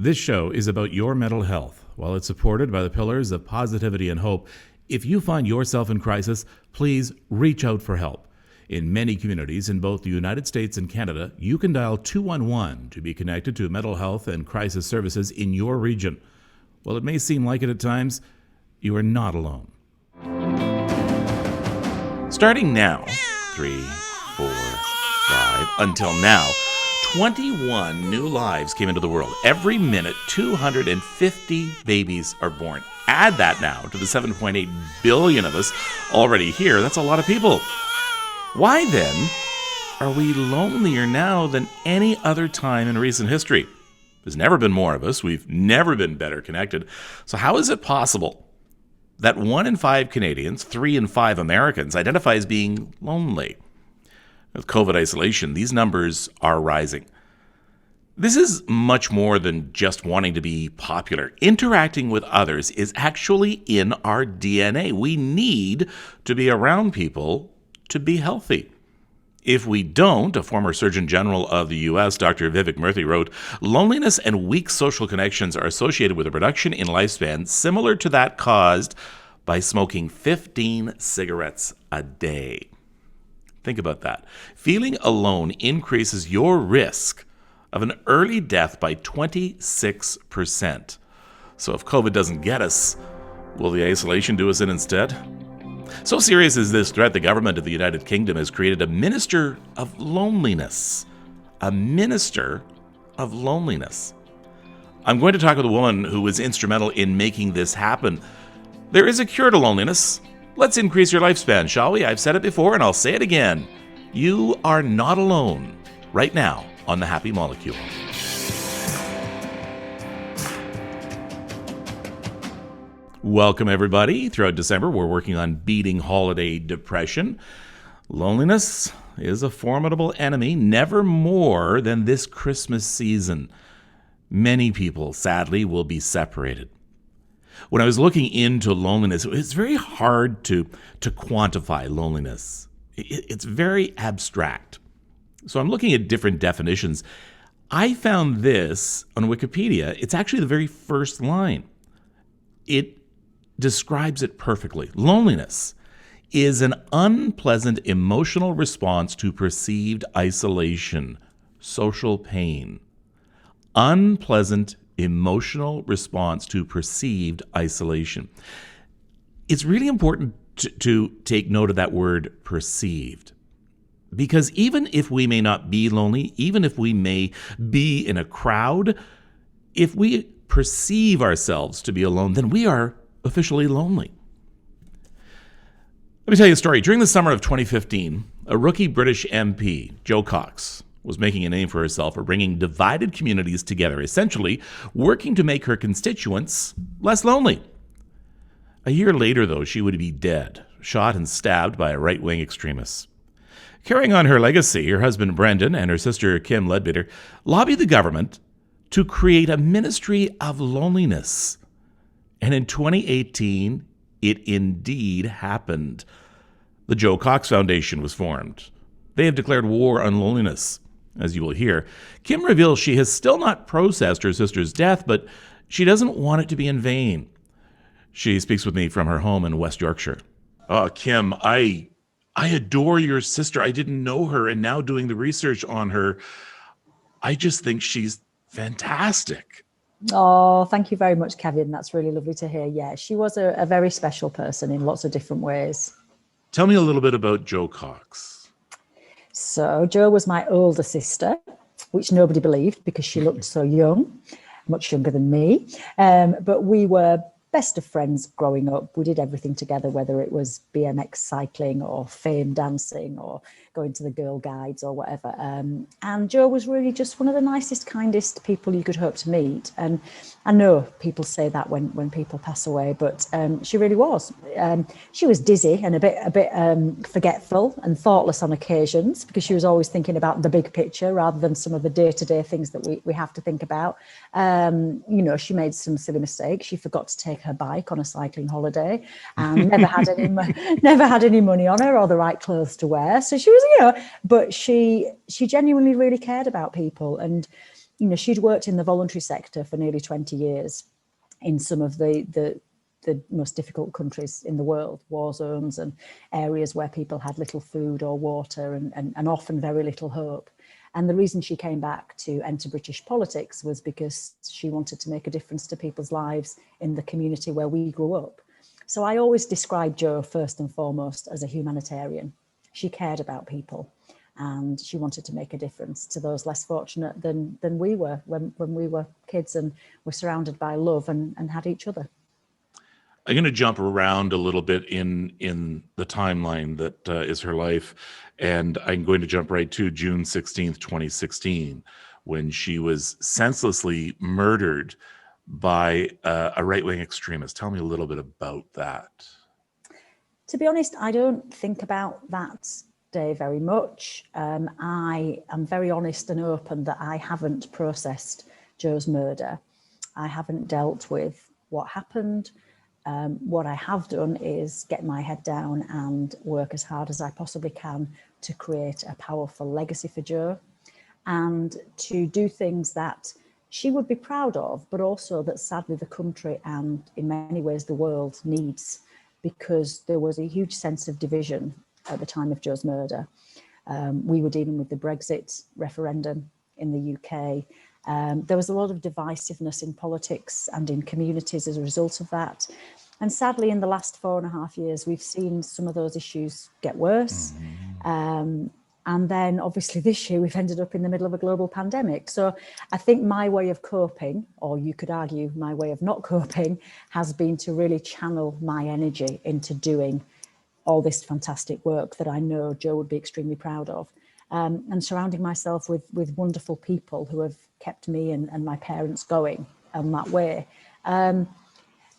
This show is about your mental health. While it's supported by the pillars of positivity and hope, if you find yourself in crisis, please reach out for help. In many communities in both the United States and Canada, you can dial 211 to be connected to mental health and crisis services in your region. While it may seem like it at times, you are not alone. Starting now, 3, 4, 5, until now, 21 new lives came into the world. Every minute, 250 babies are born. Add that now to the 7.8 billion of us already here. That's a lot of people. Why then are we lonelier now than any other time in recent history? There's never been more of us. We've never been better connected. So how is it possible that 1 in 5 Canadians, 3 in 5 Americans identify as being lonely? With COVID isolation, these numbers are rising. This is much more than just wanting to be popular. Interacting with others is actually in our DNA. We need to be around people to be healthy. If we don't, a former Surgeon General of the U.S., Dr. Vivek Murthy, wrote, loneliness and weak social connections are associated with a reduction in lifespan similar to that caused by smoking 15 cigarettes a day. Think about that. Feeling alone increases your risk of an early death by 26%. So if COVID doesn't get us, will the isolation do us in instead? So serious is this threat, the government of the United Kingdom has created a minister of loneliness. A minister of loneliness. I'm going to talk with a woman who was instrumental in making this happen. There is a cure to loneliness. Let's increase your lifespan, shall we? I've said it before and I'll say it again. You are not alone right now on The Happy Molecule. Welcome, everybody. Throughout December, we're working on beating holiday depression. Loneliness is a formidable enemy, never more than this Christmas season. Many people, sadly, will be separated. When I was looking into loneliness, it's very hard to quantify loneliness. It's very abstract. So I'm looking at different definitions. I found this on Wikipedia. It's actually the very first line. It describes it perfectly. Loneliness is an unpleasant emotional response to perceived isolation, social pain. Unpleasant emotional response to perceived isolation. It's really important to take note of that word perceived. Because even if we may not be lonely, even if we may be in a crowd, if we perceive ourselves to be alone, then we are officially lonely. Let me tell you a story. During the summer of 2015, a rookie British MP, Jo Cox, was making a name for herself for bringing divided communities together, essentially working to make her constituents less lonely. A year later, though, she would be dead, shot and stabbed by a right-wing extremist. Carrying on her legacy, her husband Brendan and her sister Kim Ledbetter lobbied the government to create a ministry of loneliness. And in 2018, it indeed happened. The Jo Cox Foundation was formed. They have declared war on loneliness, as you will hear. Kim reveals she has still not processed her sister's death, but she doesn't want it to be in vain. She speaks with me from her home in West Yorkshire. Oh, Kim, I adore your sister. I didn't know her, and now doing the research on her, I just think she's fantastic. Oh, thank you very much, Kevin. That's really lovely to hear. Yeah, she was a very special person in lots of different ways. Tell me a little bit about Jo Cox. So Jo was my older sister, which nobody believed because she looked so young, much younger than me. But we were best of friends growing up. We did everything together, whether it was BMX cycling or fame dancing or going to the Girl Guides or whatever. And Jo was really just one of the nicest, kindest people you could hope to meet. And I know people say that when people pass away, but she really was. She was dizzy and a bit forgetful and thoughtless on occasions because she was always thinking about the big picture rather than some of the day-to-day things that we have to think about. She made some silly mistakes. She forgot to take her bike on a cycling holiday and never had any money on her or the right clothes to wear. So she was, but she genuinely really cared about people. And she'd worked in the voluntary sector for nearly 20 years in some of the most difficult countries in the world, war zones and areas where people had little food or water and often very little hope. And the reason she came back to enter British politics was because she wanted to make a difference to people's lives in the community where we grew up. So I always describe Jo first and foremost as a humanitarian. She cared about people and she wanted to make a difference to those less fortunate than we were when we were kids and were surrounded by love and had each other. I'm going to jump around a little bit in the timeline that is her life, and I'm going to jump right to June 16th, 2016, when she was senselessly murdered by a right-wing extremist. Tell me a little bit about that. To be honest, I don't think about that day very much. I am very honest and open that I haven't processed Jo's murder. I haven't dealt with what happened. What I have done is get my head down and work as hard as I possibly can to create a powerful legacy for Jo and to do things that she would be proud of, but also that sadly the country and in many ways the world needs, because there was a huge sense of division at the time of Jo's murder. We were dealing with the Brexit referendum in the UK. There was a lot of divisiveness in politics and in communities as a result of that. And sadly, in the last 4.5 years, we've seen some of those issues get worse. And then obviously this year, we've ended up in the middle of a global pandemic. So I think my way of coping, or you could argue my way of not coping, has been to really channel my energy into doing all this fantastic work that I know Jo would be extremely proud of. And surrounding myself with wonderful people who have kept me and my parents going on that way.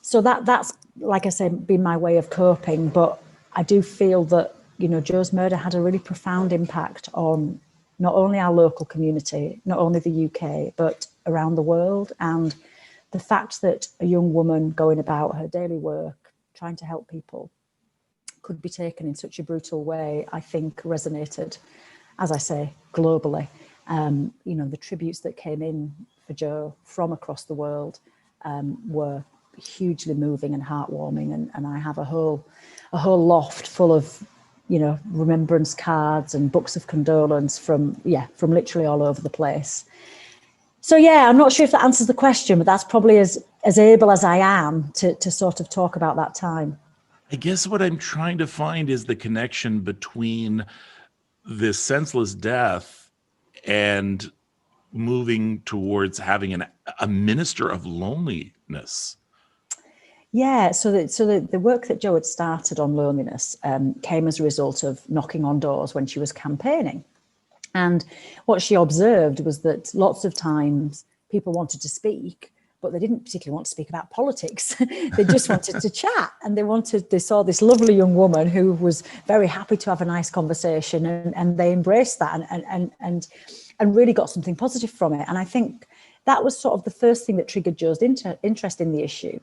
So that's, like I said, been my way of coping. But I do feel that, Jo's murder had a really profound impact on not only our local community, not only the UK, but around the world. And the fact that a young woman going about her daily work, trying to help people, could be taken in such a brutal way, I think resonated, as I say, globally. The tributes that came in for Jo from across the world were hugely moving and heartwarming, and I have a whole loft full of remembrance cards and books of condolence from literally all over the place. So I'm not sure if that answers the question, but that's probably as able as I am to sort of talk about that time. I guess what I'm trying to find is the connection between this senseless death and moving towards having a minister of loneliness. Yeah, so the work that Jo had started on loneliness came as a result of knocking on doors when she was campaigning. And what she observed was that lots of times people wanted to speak, but they didn't particularly want to speak about politics. They just wanted to chat, and they saw this lovely young woman who was very happy to have a nice conversation, and they embraced that and really got something positive from it. And I think that was sort of the first thing that triggered Jo's interest in the issue.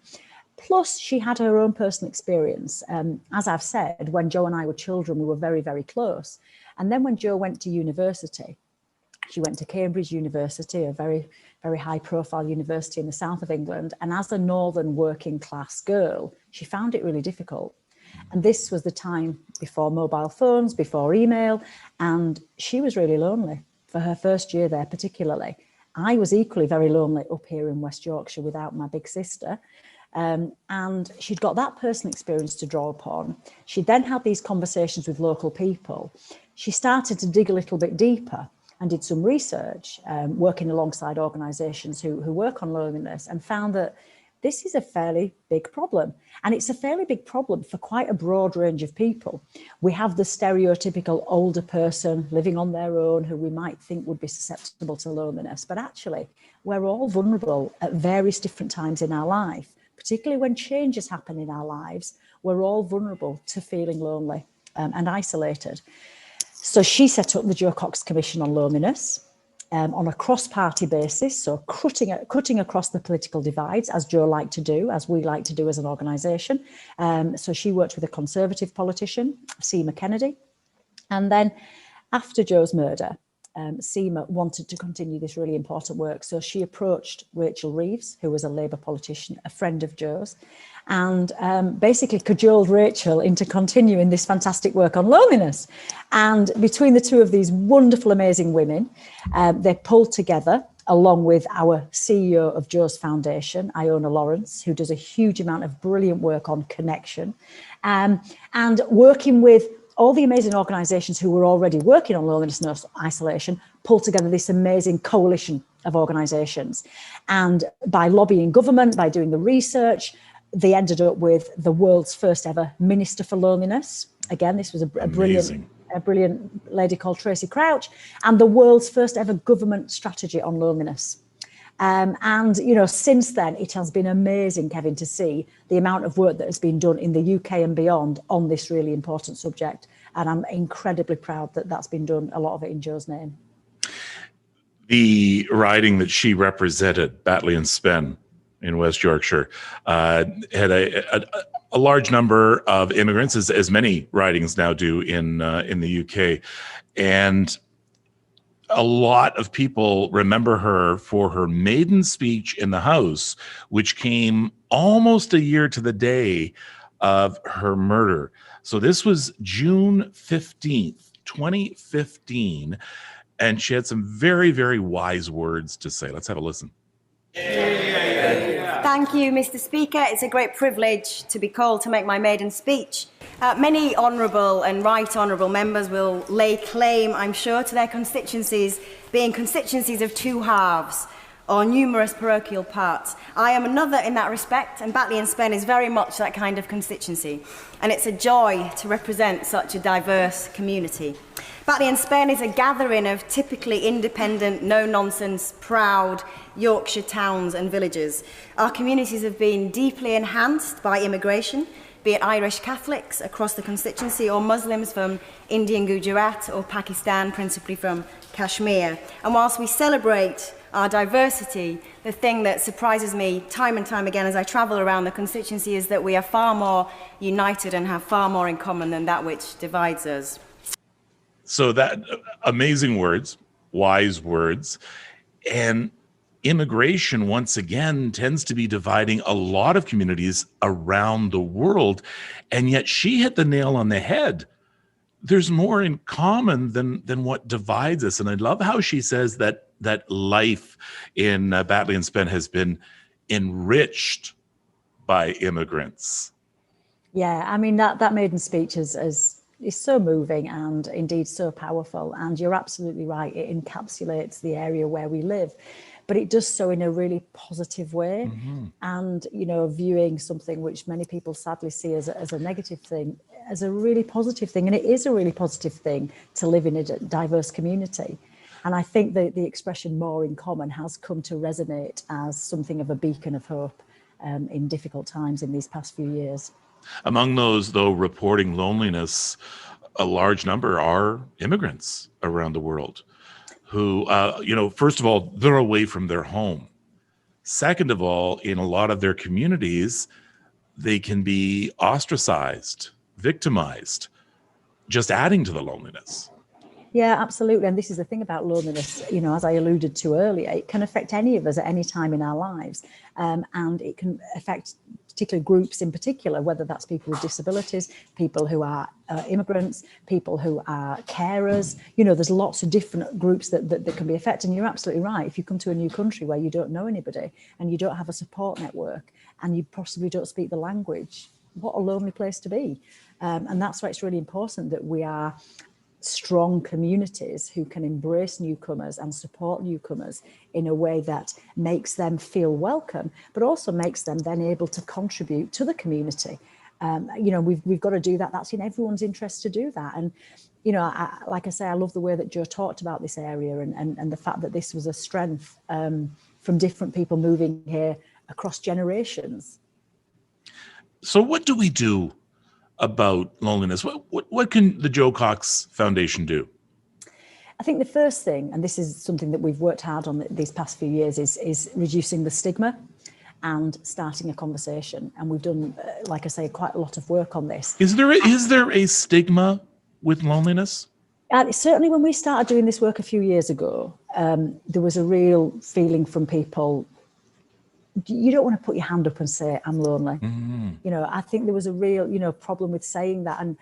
Plus, she had her own personal experience. As I've said, when Jo and I were children, we were very, very close. And then when Jo went to university, she went to Cambridge University, a very, very high profile university in the south of England. And as a northern working class girl, she found it really difficult. And this was the time before mobile phones, before email, and she was really lonely for her first year there particularly. I was equally very lonely up here in West Yorkshire without my big sister. And she'd got that personal experience to draw upon. She then had these conversations with local people. She started to dig a little bit deeper and did some research, working alongside organisations who work on loneliness, and found that this is a fairly big problem. And it's a fairly big problem for quite a broad range of people. We have the stereotypical older person living on their own who we might think would be susceptible to loneliness. But actually, we're all vulnerable at various different times in our life. Particularly when changes happen in our lives, we're all vulnerable to feeling lonely and isolated. So she set up the Jo Cox Commission on Loneliness on a cross-party basis, so cutting across the political divides, as Jo liked to do, as we like to do as an organisation. So she worked with a Conservative politician, Stigma. And then after Jo's murder, Stigma wanted to continue this really important work. So she approached Rachel Reeves, who was a Labour politician, a friend of Joe's, and basically cajoled Rachel into continuing this fantastic work on loneliness. And between the two of these wonderful, amazing women, they pulled together, along with our CEO of Joe's Foundation, Iona Lawrence, who does a huge amount of brilliant work on connection, and working with all the amazing organisations who were already working on loneliness and isolation, pulled together this amazing coalition of organisations. And by lobbying government, by doing the research, they ended up with the world's first ever Minister for Loneliness. Again, this was a brilliant lady called Tracy Crouch, and the world's first ever government strategy on loneliness. And, you know, since then, it has been amazing, Kevin, to see the amount of work that has been done in the UK and beyond on this really important subject. And I'm incredibly proud that that's been done, a lot of it in Joe's name. The riding that she represented, Batley and Spen in West Yorkshire, had a large number of immigrants, as many ridings now do in the UK. And a lot of people remember her for her maiden speech in the House, which came almost a year to the day of her murder. So this was June 15th, 2015, and she had some very, very wise words to say. Let's have a listen. Thank you, Mr. Speaker. It's a great privilege to be called to make my maiden speech. Many honourable and right honourable members will lay claim, I'm sure, to their constituencies being constituencies of two halves or numerous parochial parts. I am another in that respect, and Batley and Spen is very much that kind of constituency, and it's a joy to represent such a diverse community. Batley and Spen is a gathering of typically independent, no-nonsense, proud Yorkshire towns and villages. Our communities have been deeply enhanced by immigration, be it Irish Catholics across the constituency or Muslims from Indian Gujarat or Pakistan, principally from Kashmir. And whilst we celebrate our diversity, the thing that surprises me time and time again as I travel around the constituency is that we are far more united and have far more in common than that which divides us. So that amazing words, wise words, and immigration once again tends to be dividing a lot of communities around the world, and yet she hit the nail on the head. There's more in common than what divides us, and I love how she says that life in Batley and Spen has been enriched by immigrants. Yeah, I mean that maiden speech is so moving and indeed so powerful, and you're absolutely right, it encapsulates the area where we live, but it does so in a really positive way. And you know, viewing something which many people sadly see as a negative thing as a really positive thing, and it is a really positive thing to live in a diverse community. And I think that the expression more in common has come to resonate as something of a beacon of hope in difficult times in these past few years. Among those, though, reporting loneliness, a large number are immigrants around the world who, first of all, they're away from their home. Second of all, in a lot of their communities, they can be ostracized, victimized, just adding to the loneliness. Yeah, absolutely. And this is the thing about loneliness, you know, as I alluded to earlier, it can affect any of us at any time in our lives. And it can affect particular groups in particular, whether that's people with disabilities, people who are immigrants, people who are carers. You know, there's lots of different groups that can be affected. And you're absolutely right. If you come to a new country where you don't know anybody and you don't have a support network and you possibly don't speak the language, what a lonely place to be. And that's why it's really important that we are strong communities who can embrace newcomers and support newcomers in a way that makes them feel welcome, but also makes them then able to contribute to the community. We've got to do that. That's in everyone's interest to do that. And, you know, like I say, I love the way that Joe talked about this area and the fact that this was a strength from different people moving here across generations. So what do we do about loneliness? What can the Joe Cox Foundation do? I think the first thing, and this is something that we've worked hard on these past few years, is reducing the stigma and starting a conversation. And we've done, like I say, quite a lot of work on this. Is there a stigma with loneliness? And certainly when we started doing this work a few years ago, there was a real feeling from people, you don't want to put your hand up and say, I'm lonely. You know, I think there was a real, problem with saying that. And,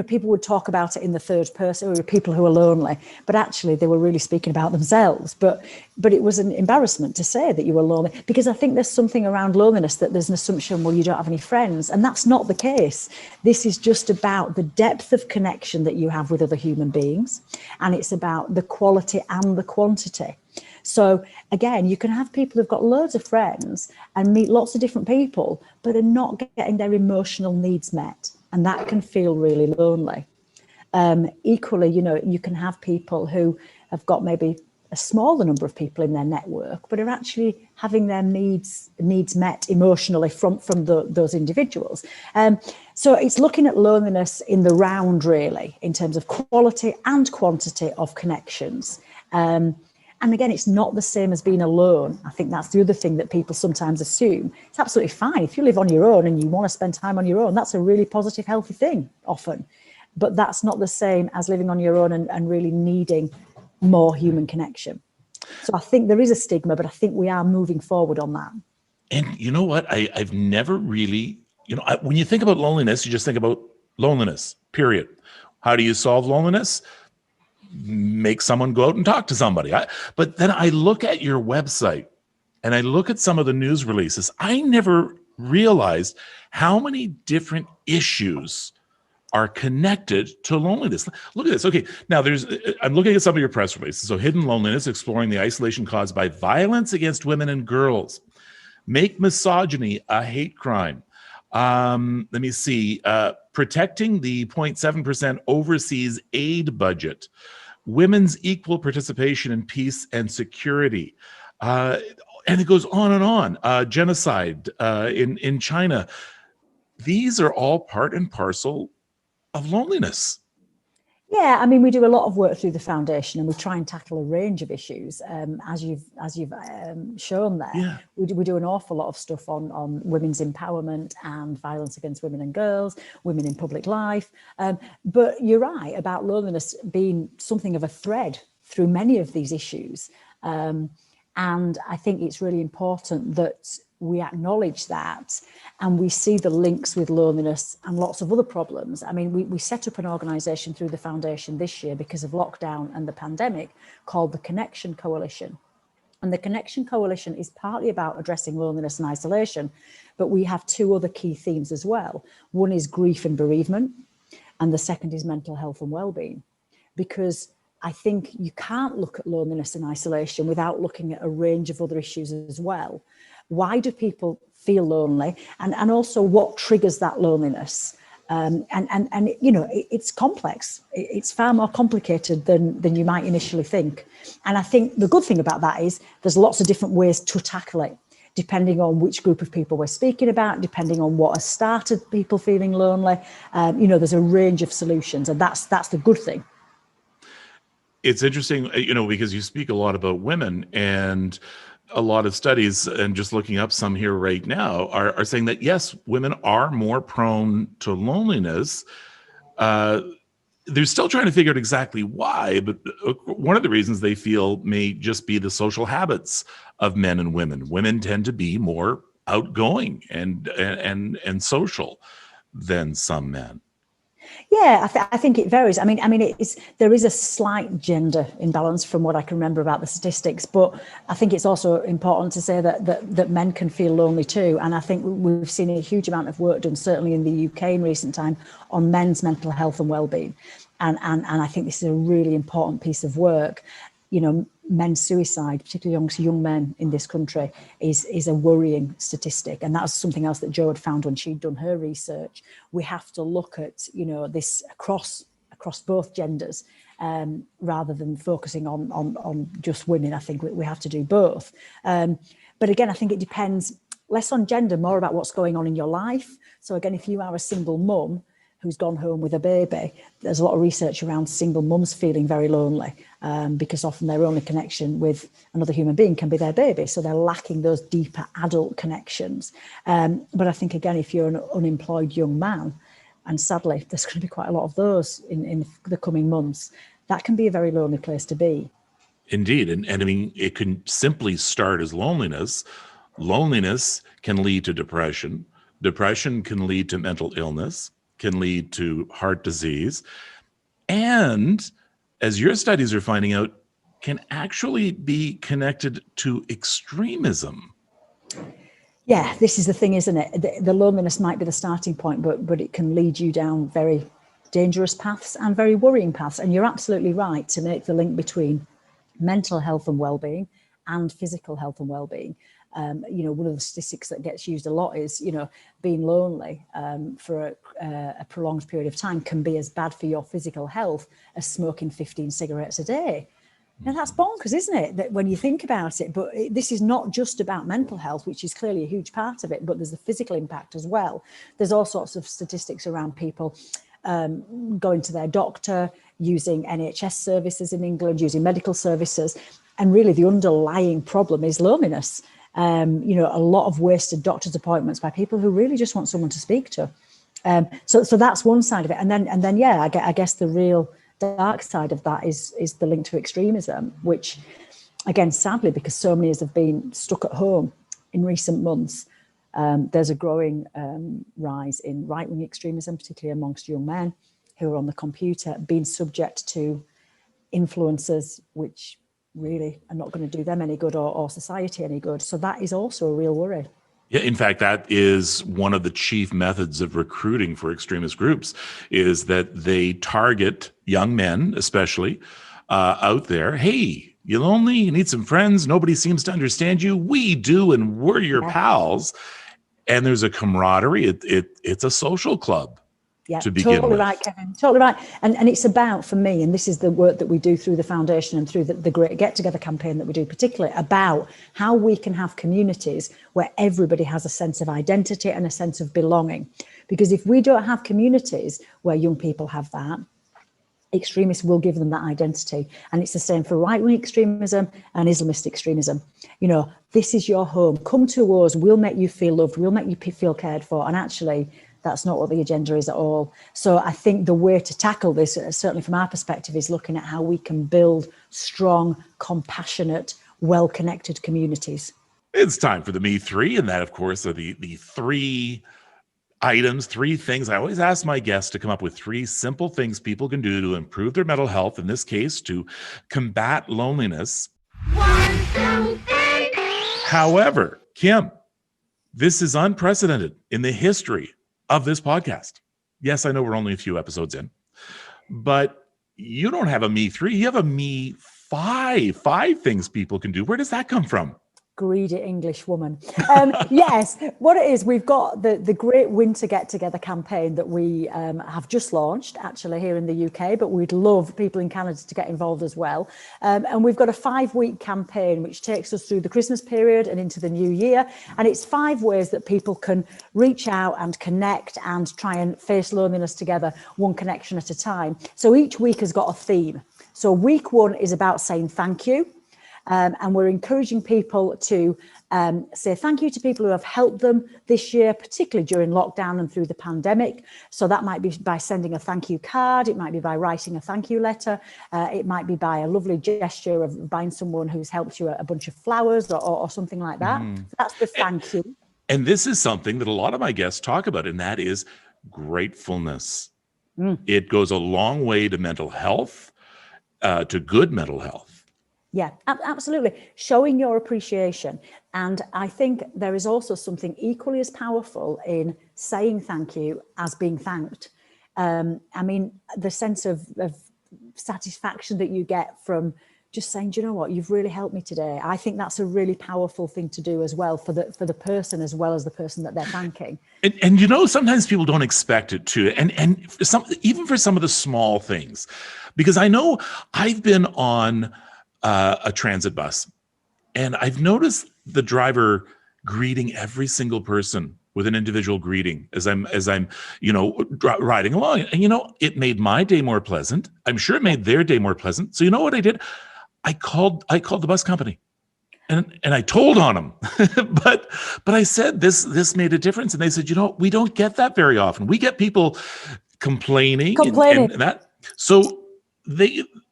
people would talk about it in the third person, or people who are lonely, but actually they were really speaking about themselves. But it was an embarrassment to say that you were lonely, because I think there's something around loneliness that there's an assumption, well, you don't have any friends. And that's not the case. This is just about the depth of connection that you have with other human beings. And it's about the quality and the quantity. So again, you can have people who've got loads of friends and meet lots of different people, but are not getting their emotional needs met. And that can feel really lonely. Equally, you can have people who have got maybe a smaller number of people in their network, but are actually having their needs met emotionally from those individuals. So it's looking at loneliness in the round, really, in terms of quality and quantity of connections. And again, it's not the same as being alone. I think that's the other thing that people sometimes assume. It's absolutely fine. If you live on your own and you want to spend time on your own, that's a really positive, healthy thing often. But that's not the same as living on your own and really needing more human connection. So I think there is a stigma, but I think we are moving forward on that. And you know what? I've never really, when you think about loneliness, you just think about loneliness, period. How do you solve loneliness? Make someone go out and talk to somebody. But then I look at your website and I look at some of the news releases. I never realized how many different issues are connected to loneliness. Look at this. Okay, now I'm looking at some of your press releases. So hidden loneliness, exploring the isolation caused by violence against women and girls. Make misogyny a hate crime. Let me see. Protecting the 0.7% overseas aid budget. Women's equal participation in peace and security. And it goes on and on. Genocide in China. These are all part and parcel of loneliness. Yeah, I mean, we do a lot of work through the foundation, and we try and tackle a range of issues, as you've shown there. Yeah. We do an awful lot of stuff on women's empowerment and violence against women and girls, women in public life. But you're right about loneliness being something of a thread through many of these issues. And I think it's really important that we acknowledge that, and we see the links with loneliness and lots of other problems. I mean, we set up an organisation through the foundation this year because of lockdown and the pandemic called the Connection Coalition. And the Connection Coalition is partly about addressing loneliness and isolation, but we have two other key themes as well. One is grief and bereavement, and the second is mental health and well-being. Because I think you can't look at loneliness and isolation without looking at a range of other issues as well. Why do people feel lonely? And also what triggers that loneliness? And it's complex. It's far more complicated than you might initially think. And I think the good thing about that is there's lots of different ways to tackle it, depending on which group of people we're speaking about, depending on what has started people feeling lonely. There's a range of solutions, and that's the good thing. It's interesting, because you speak a lot about women, and a lot of studies, and just looking up some here right now, are saying that, yes, women are more prone to loneliness. They're still trying to figure out exactly why, but one of the reasons they feel may just be the social habits of men and women. Women tend to be more outgoing and social than some men. Yeah, I think it varies. I mean, there is a slight gender imbalance from what I can remember about the statistics, but I think it's also important to say that men can feel lonely too. And I think we've seen a huge amount of work done, certainly in the UK in recent time, on men's mental health and well-being. And I think this is a really important piece of work. Men's suicide, particularly amongst young men in this country, is a worrying statistic. And that's something else that Jo had found when she'd done her research. We have to look at, this across both genders, rather than focusing on just women. I think we have to do both. But again, I think it depends less on gender, more about what's going on in your life. So again, if you are a single mum who's gone home with a baby, there's a lot of research around single mums feeling very lonely, because often their only connection with another human being can be their baby. So they're lacking those deeper adult connections. But I think, again, if you're an unemployed young man, and sadly, there's going to be quite a lot of those in the coming months, that can be a very lonely place to be. Indeed. And I mean, it can simply start as loneliness. Loneliness can lead to depression. Depression can lead to mental illness, can lead to heart disease. And as your studies are finding out, can actually be connected to extremism. Yeah, this is the thing, isn't it? The loneliness might be the starting point, but it can lead you down very dangerous paths and very worrying paths. And you're absolutely right to make the link between mental health and well-being and physical health and well-being. One of the statistics that gets used a lot is, being lonely for a prolonged period of time can be as bad for your physical health as smoking 15 cigarettes a day. Now that's bonkers, isn't it? That when you think about it, but this is not just about mental health, which is clearly a huge part of it, but there's the physical impact as well. There's all sorts of statistics around people going to their doctor, using NHS services in England, using medical services. And really the underlying problem is loneliness. A lot of wasted doctor's appointments by people who really just want someone to speak to. So that's one side of it. And then, I guess the real dark side of that is the link to extremism, which, again, sadly, because so many have been stuck at home in recent months, there's a growing rise in right-wing extremism, particularly amongst young men who are on the computer, being subject to influences which really are not going to do them any good or society any good. So that is also a real worry. Yeah, in fact, that is one of the chief methods of recruiting for extremist groups, is that they target young men, especially out there. Hey, you lonely? You need some friends? Nobody seems to understand you. We do, and we're your pals. And there's a camaraderie. It's a social club. Yeah, to begin totally with. right, Kevin. Totally right. And it's about, for me, and this is the work that we do through the foundation and through the Great Get Together campaign that we do, particularly about how we can have communities where everybody has a sense of identity and a sense of belonging. Because if we don't have communities where young people have that, extremists will give them that identity. And it's the same for right-wing extremism and Islamist extremism. This is your home. Come to us. We'll make you feel loved. We'll make you feel cared for. And actually, that's not what the agenda is at all. So I think the way to tackle this, certainly from our perspective, is looking at how we can build strong, compassionate, well-connected communities. It's time for the Me Three, and that, of course, are the three items, three things. I always ask my guests to come up with three simple things people can do to improve their mental health, in this case, to combat loneliness. 1, 2, 3. However, Kim, this is unprecedented in the history of this podcast. Yes, I know we're only a few episodes in, but you don't have a Me Three, you have a Me Five. 5 things people can do. Where does that come from? Greedy English woman. Yes, what it is, we've got the Great Winter Get Together campaign that we have just launched, actually, here in the UK, but we'd love people in Canada to get involved as well. And we've got a 5-week campaign which takes us through the Christmas period and into the new year. And it's 5 ways that people can reach out and connect and try and face loneliness together, one connection at a time. So each week has got a theme. So week 1 is about saying thank you. And we're encouraging people to say thank you to people who have helped them this year, particularly during lockdown and through the pandemic. So that might be by sending a thank you card. It might be by writing a thank you letter. It might be by a lovely gesture of buying someone who's helped you a bunch of flowers or something like that. So that's the thank you. And this is something that a lot of my guests talk about, and that is gratefulness. It goes a long way to mental health, to good mental health. Yeah, absolutely. Showing your appreciation. And I think there is also something equally as powerful in saying thank you as being thanked. I mean, the sense of satisfaction that you get from just saying, do you know what, you've really helped me today. I think that's a really powerful thing to do as well for the person as well as the person that they're thanking. And sometimes people don't expect it to, and even for some of the small things, because I know I've been on a transit bus, and I've noticed the driver greeting every single person with an individual greeting as I'm riding along. And it made my day more pleasant. I'm sure it made their day more pleasant. So you know what I did? I called the bus company, and I told on them. but I said this made a difference, and they said, we don't get that very often. We get people complaining. And that. So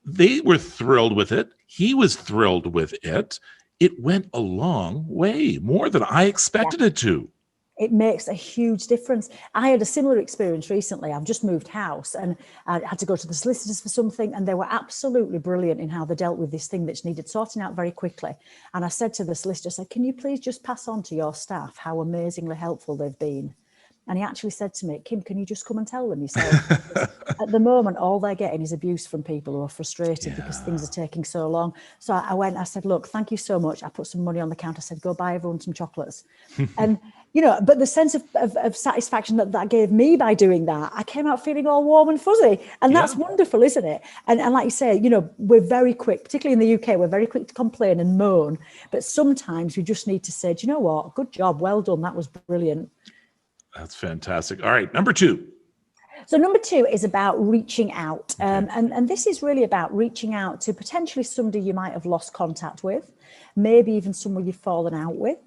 they were thrilled with it. He was thrilled with it. It went a long way, more than I expected it to. It makes a huge difference. I had a similar experience recently. I've just moved house and I had to go to the solicitors for something, and they were absolutely brilliant in how they dealt with this thing that's needed sorting out very quickly. And I said to the solicitor, I said, can you please just pass on to your staff how amazingly helpful they've been? And he actually said to me, Kim, can you just come and tell them yourself? At the moment, all they're getting is abuse from people who are frustrated because things are taking so long. So I said, look, thank you so much. I put some money on the counter. I said, go buy everyone some chocolates. And, but the sense of satisfaction that gave me by doing that, I came out feeling all warm and fuzzy. And that's wonderful, isn't it? And like you say, we're very quick, particularly in the UK, we're very quick to complain and moan. But sometimes we just need to say, do you know what? Good job. Well done. That was brilliant. That's fantastic. All right, number 2. So number 2 is about reaching out. And this is really about reaching out to potentially somebody you might have lost contact with, maybe even someone you've fallen out with,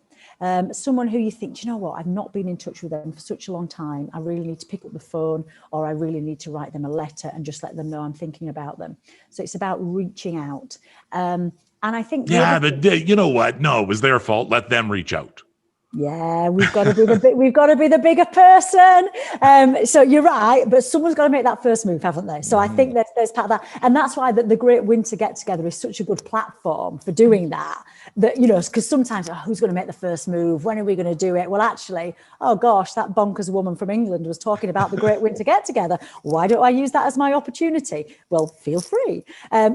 someone who you think, you know what, I've not been in touch with them for such a long time. I really need to pick up the phone, or I really need to write them a letter and just let them know I'm thinking about them. So it's about reaching out. And I think... Yeah, but you know what? No, it was their fault. Let them reach out. Yeah, we've got to be the bigger person. So you're right, but someone's got to make that first move, haven't they? So I think there's part of that, and that's why the Great Winter Get Together is such a good platform for doing that. That because sometimes who's going to make the first move? When are we going to do it? Well, actually, oh gosh, that bonkers woman from England was talking about the Great Winter Get Together. Why don't I use that as my opportunity? Well, feel free.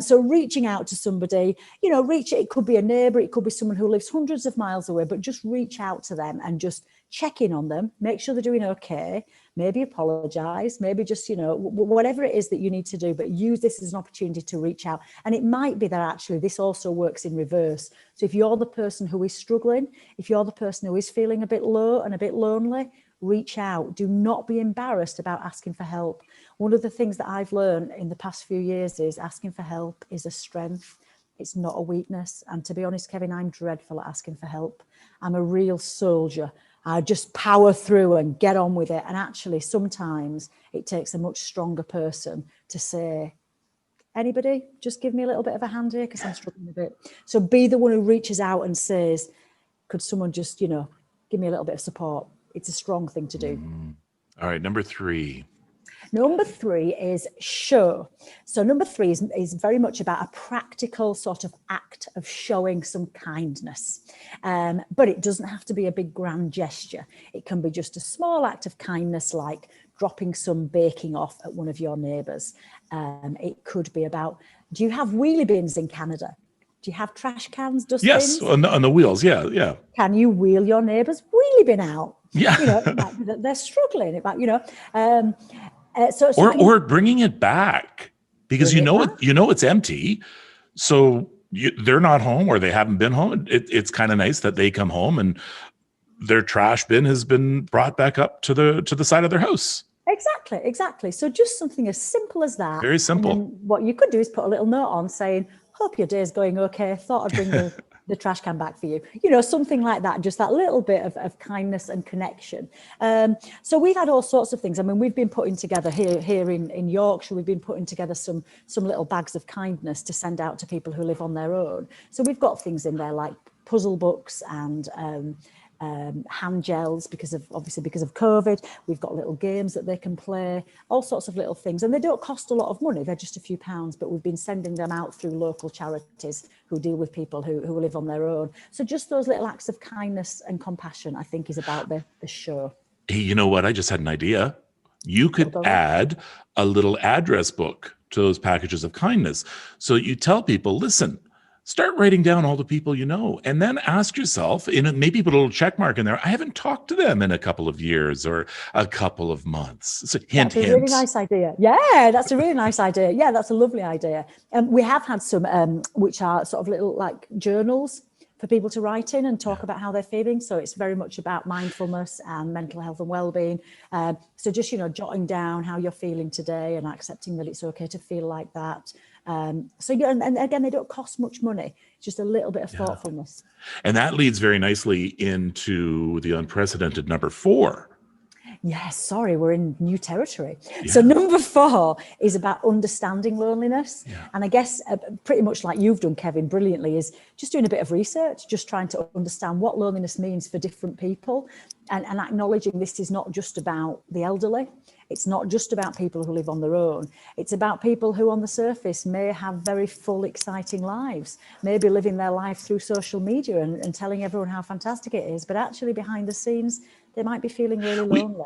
So reaching out to somebody, it could be a neighbour, it could be someone who lives hundreds of miles away, but just reach out to them and just check in on them, make sure they're doing okay, maybe apologize, maybe just, whatever it is that you need to do, but use this as an opportunity to reach out. And it might be that actually this also works in reverse. So if you're the person who is struggling, if you're the person who is feeling a bit low and a bit lonely, reach out. Do not be embarrassed about asking for help. One of the things that I've learned in the past few years is asking for help is a strength. It's not a weakness. And to be honest, Kevin, I'm dreadful at asking for help. I'm a real soldier. I just power through and get on with it. And actually, sometimes it takes a much stronger person to say, anybody, just give me a little bit of a hand here because I'm struggling a bit. So be the one who reaches out and says, could someone just, give me a little bit of support? It's a strong thing to do. All right, number 3. Number 3 is show. So number 3 is very much about a practical sort of act of showing some kindness. But it doesn't have to be a big grand gesture. It can be just a small act of kindness, like dropping some baking off at one of your neighbours. It could be about, do you have wheelie bins in Canada? Do you have trash cans, dustbins? Yes, on the wheels, yeah. Can you wheel your neighbour's wheelie bin out? Yeah. It might be that they're struggling. It might, or bringing it back because it's empty, so they're not home or they haven't been home. It's kind of nice that they come home and their trash bin has been brought back up to the side of their house. Exactly. So just something as simple as that. Very simple. And then what you could do is put a little note on saying, "Hope your day's going okay. Thought I'd bring the trash can back for you." Something like that, just that little bit of kindness and connection. So we've had all sorts of things. I mean, we've been putting together here in Yorkshire, we've been putting together some little bags of kindness to send out to people who live on their own. So we've got things in there like puzzle books and hand gels because of COVID. We've got little games that they can play, all sorts of little things, and they don't cost a lot of money. They're just a few pounds, but we've been sending them out through local charities who deal with people who live on their own. So just those little acts of kindness and compassion, I think, is about the show. Hey, you know what? I just had an idea. You could add a little address book to those packages of kindness. So you tell people, listen, start writing down all the people you know, and then ask yourself, maybe put a little check mark in there. I haven't talked to them in a couple of years or a couple of months. So hint. That's a really nice idea. Yeah, that's a really nice idea. Yeah, that's a lovely idea. We have had some, which are sort of little like journals for people to write in and talk about how they're feeling. So it's very much about mindfulness and mental health and well-being. So just, jotting down how you're feeling today and accepting that it's okay to feel like that. And again, they don't cost much money, just a little bit of thoughtfulness. And that leads very nicely into the unprecedented number 4. Yes, sorry, we're in new territory. Yeah. So number 4 is about understanding loneliness. Yeah. And I guess pretty much like you've done, Kevin, brilliantly, is just doing a bit of research, just trying to understand what loneliness means for different people, and acknowledging this is not just about the elderly. It's not just about people who live on their own. It's about people who on the surface may have very full, exciting lives, maybe living their life through social media and telling everyone how fantastic it is. But actually behind the scenes, they might be feeling really lonely.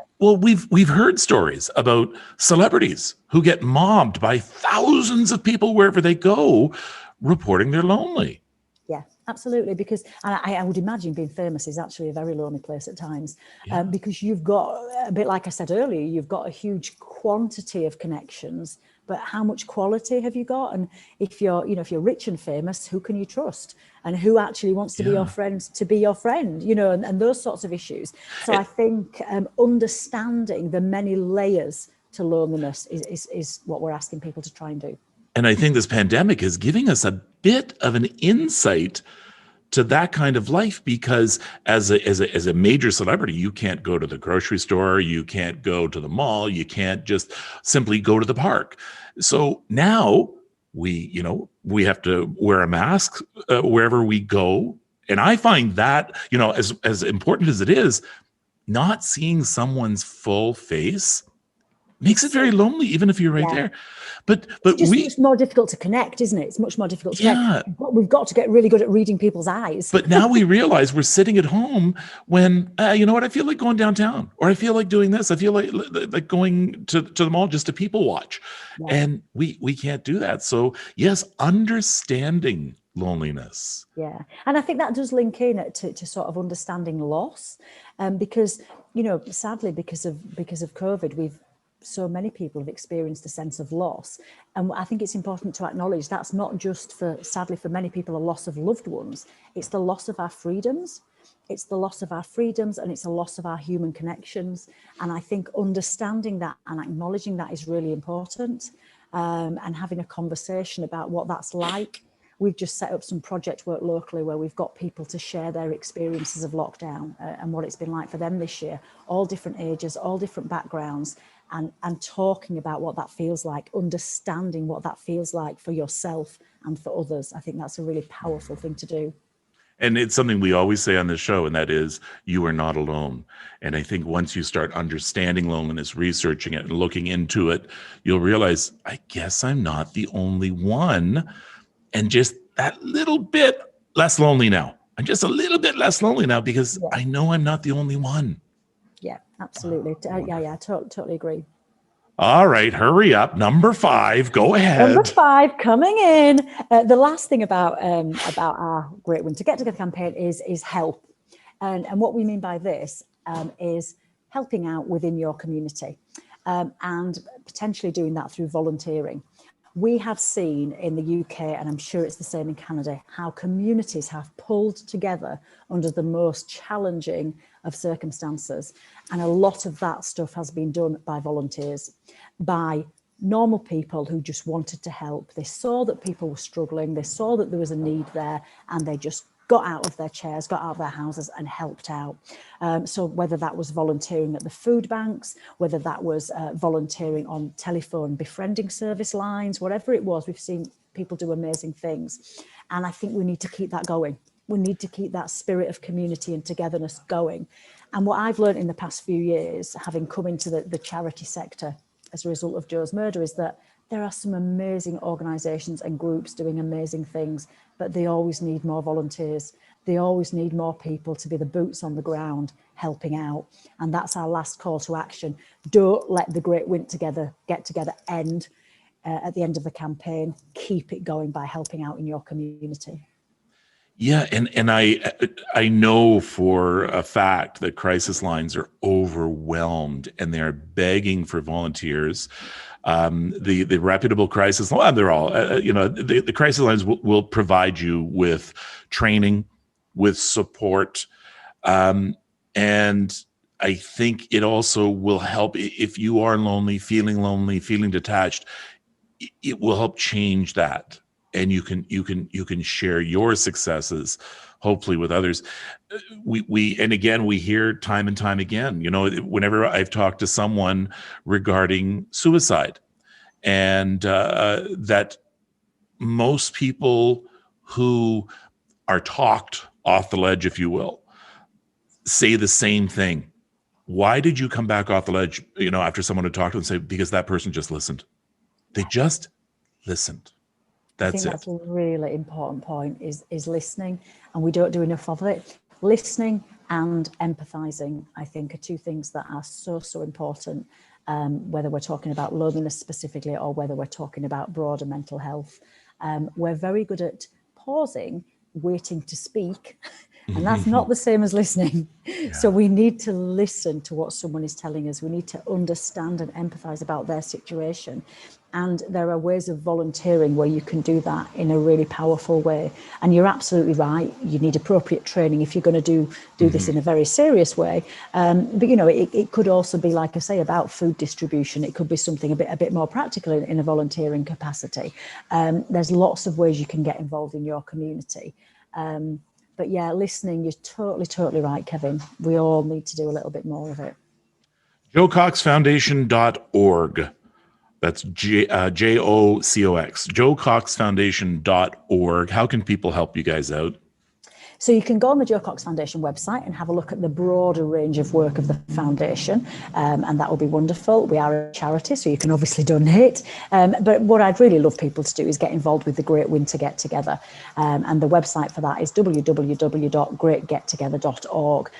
We've heard stories about celebrities who get mobbed by thousands of people wherever they go, reporting they're lonely. Yeah, absolutely. Because I would imagine being famous is actually a very lonely place at times, because you've got, a bit like I said earlier, you've got a huge quantity of connections, but how much quality have you got? And if you're rich and famous, who can you trust? And who actually wants to be your friend to be your friend, and those sorts of issues. So I think understanding the many layers to loneliness is what we're asking people to try and do. And I think this pandemic is giving us a bit of an insight to that kind of life, because as a major celebrity, you can't go to the grocery store, you can't go to the mall, you can't just simply go to the park. So now we have to wear a mask wherever we go. And I find that, as important as it is, not seeing someone's full face makes it very lonely, even if you're right there. But it's much more difficult to connect, isn't it? It's much more difficult to connect. We've got to get really good at reading people's eyes. But now we realize we're sitting at home when, you know what, I feel like going downtown, or I feel like doing this. I feel like going to the mall just to people watch. Yeah. And we can't do that. So yes, understanding loneliness. Yeah. And I think that does link in to sort of understanding loss. Because, sadly, because of COVID, so many people have experienced a sense of loss. And I think it's important to acknowledge that's not just sadly for many people, a loss of loved ones. It's the loss of our freedoms. It's the loss of our freedoms, and it's a loss of our human connections. And I think understanding that and acknowledging that is really important, and having a conversation about what that's like. We've just set up some project work locally where we've got people to share their experiences of lockdown and what it's been like for them this year, all different ages, all different backgrounds, and talking about what that feels like, understanding what that feels like for yourself and for others. I think that's a really powerful thing to do. And it's something we always say on this show, and that is, you are not alone. And I think once you start understanding loneliness, researching it and looking into it, you'll realize, I guess I'm not the only one. And just that little bit less lonely now. I'm just a little bit less lonely now because I know I'm not the only one. Yeah, absolutely. Totally agree. All right, hurry up. Number 5, go ahead. Number 5 coming in. The last thing about our Great Winter Get Together campaign is help. And what we mean by this is helping out within your community, and potentially doing that through volunteering. We have seen in the UK, and I'm sure it's the same in Canada, how communities have pulled together under the most challenging of circumstances. And a lot of that stuff has been done by volunteers, by normal people who just wanted to help. They saw that people were struggling, they saw that there was a need there, and they just got out of their chairs, got out of their houses and helped out. So whether that was volunteering at the food banks, whether that was volunteering on telephone befriending service lines, whatever it was, we've seen people do amazing things. And I think we need to keep that going. We need to keep that spirit of community and togetherness going. And what I've learned in the past few years, having come into the charity sector as a result of Joe's murder, is that there are some amazing organisations and groups doing amazing things, but they always need more volunteers. They always need more people to be the boots on the ground helping out. And that's our last call to action. Don't let the Great Get Together end at the end of the campaign. Keep it going by helping out in your community. Yeah, and I know for a fact that crisis lines are overwhelmed and they're begging for volunteers. The reputable crisis, well, they're all, the crisis lines will provide you with training, with support. And I think it also will help if you are lonely, feeling detached, it will help change that. and you can share your successes, hopefully, with others. And again, we hear time and time again, whenever I've talked to someone regarding suicide, and that most people who are talked off the ledge, if you will, say the same thing. Why did you come back off the ledge, after someone had talked to them, and say, because that person just listened. They just listened. That's it. That's a really important point is listening, and we don't do enough of it. Listening and empathizing, I think, are two things that are so important, whether we're talking about loneliness specifically or whether we're talking about broader mental health. We're very good at pausing, waiting to speak, and that's not the same as listening. Yeah. So we need to listen to what someone is telling us. We need to understand and empathize about their situation. And there are ways of volunteering where you can do that in a really powerful way. And you're absolutely right. You need appropriate training if you're going to do this in a very serious way. But it could also be, like I say, about food distribution. It could be something a bit more practical in a volunteering capacity. There's lots of ways you can get involved in your community. But yeah, listening, you're totally right, Kevin. We all need to do a little bit more of it. JoeCoxFoundation.org. That's JOCOX. JoeCoxFoundation.org. How can people help you guys out? So you can go on the Joe Cox Foundation website and have a look at the broader range of work of the foundation, and that will be wonderful. We are a charity, so you can obviously donate. But what I'd really love people to do is get involved with the Great Winter Get Together, and the website for that is www.greatgettogether.org.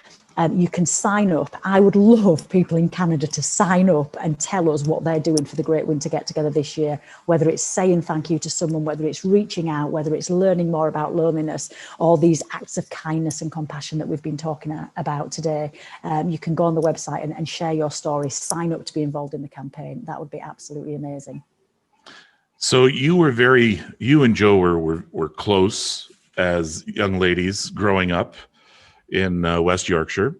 You can sign up. I would love people in Canada to sign up and tell us what they're doing for the Great Winter Get Together this year, whether it's saying thank you to someone, whether it's reaching out, whether it's learning more about loneliness, or these acts of kindness and compassion that we've been talking about today. You can go on the website and share your story, sign up to be involved in the campaign. That would be absolutely amazing. So you and Joe were close as young ladies growing up in West Yorkshire.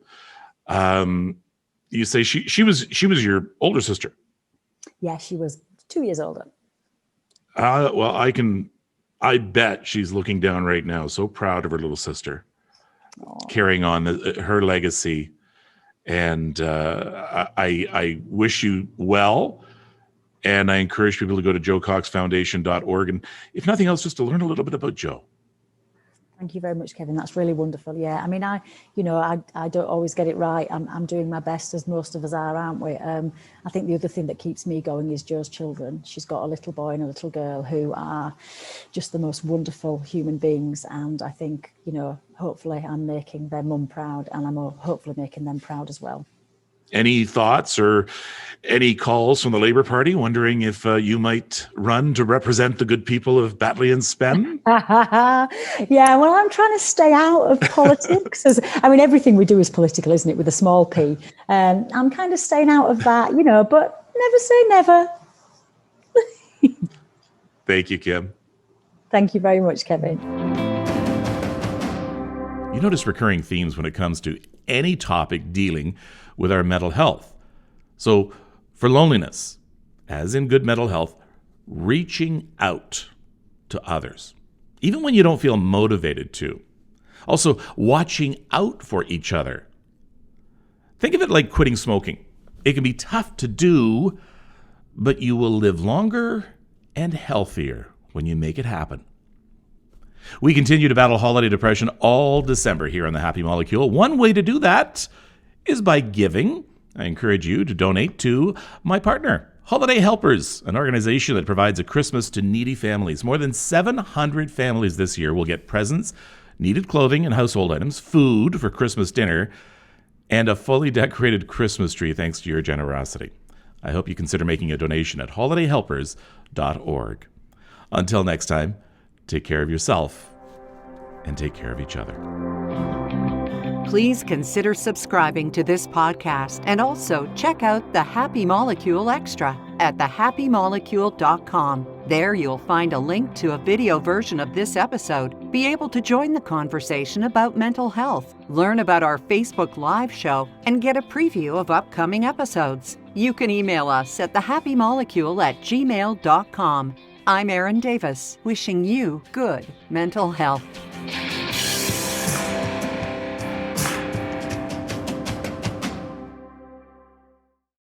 You say she was your older sister. Yeah, she was 2 years older. Well, I bet she's looking down right now, so proud of her little sister. Aww. Carrying on her legacy. And I wish you well. And I encourage people to go to JoeCoxFoundation.org. And if nothing else, just to learn a little bit about Joe. Thank you very much, Kevin. That's really wonderful. Yeah, I mean, I don't always get it right. I'm doing my best, as most of us are, aren't we? I think the other thing that keeps me going is Joe's children. She's got a little boy and a little girl who are just the most wonderful human beings. And I think, hopefully I'm making their mum proud, and I'm hopefully making them proud as well. Any thoughts or any calls from the Labour Party wondering if you might run to represent the good people of Batley and Spen? Yeah, well, I'm trying to stay out of politics. Everything we do is political, isn't it, with a small p. I'm kind of staying out of that, but never say never. Thank you, Kim. Thank you very much, Kevin. You notice recurring themes when it comes to any topic dealing with our mental health. So for loneliness, as in good mental health, reaching out to others, even when you don't feel motivated to. Also, watching out for each other. Think of it like quitting smoking. It can be tough to do, but you will live longer and healthier when you make it happen. We continue to battle holiday depression all December here on The Happy Molecule. One way to do that is by giving. I encourage you to donate to my partner, Holiday Helpers, an organization that provides a Christmas to needy families. More than 700 families this year will get presents, needed clothing and household items, food for Christmas dinner, and a fully decorated Christmas tree thanks to your generosity. I hope you consider making a donation at holidayhelpers.org. Until next time, take care of yourself and take care of each other. Please consider subscribing to this podcast and also check out The Happy Molecule Extra at thehappymolecule.com. There you'll find a link to a video version of this episode, be able to join the conversation about mental health, learn about our Facebook Live show, and get a preview of upcoming episodes. You can email us at thehappymolecule@gmail.com. I'm Erin Davis, wishing you good mental health.